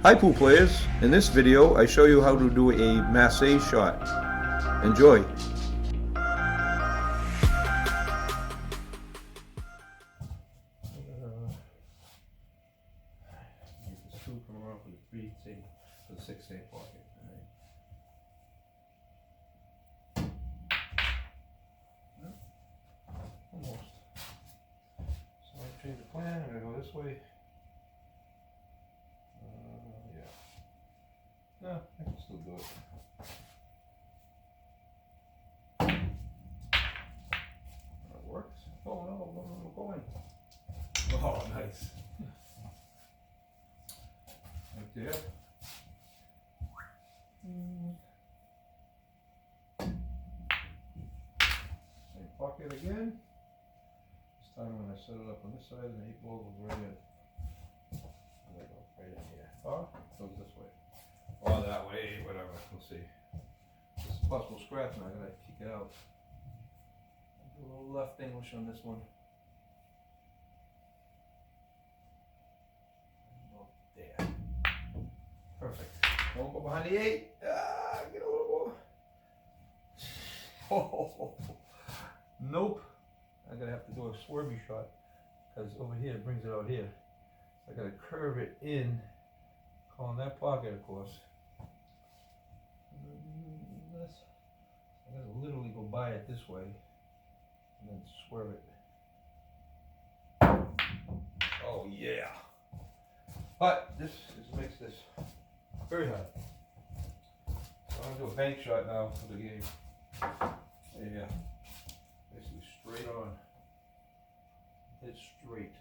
Hi pool players, in this video I show you how to do a Masse shot. Enjoy! The screw come around for the 3 8 for the 6 8 pocket. Almost. So I change the plan. I'm gonna go this way. Yeah. No, I can still do it. That works. Oh no, we're going. Oh, nice. Right there. Same pocket again. This time when I set it up on this side, the 8 ball goes right in. There you go, right in here. Or goes this way. Or that way, whatever. We'll see. This is possible scratch now. I gotta kick it out. I'll do a little left English on this one. There. Perfect. Don't go behind the 8. Ah, get a little more. Oh, nope. I'm gonna have to do a swervy shot because over here it brings it out here. So I gotta curve it in, calling that pocket, of course. This, I gotta literally go by it this way and then swerve it. Oh yeah. But this makes this very hard. So I'm gonna do a bank shot now for the game. Yeah. Basically straight on. Hit straight.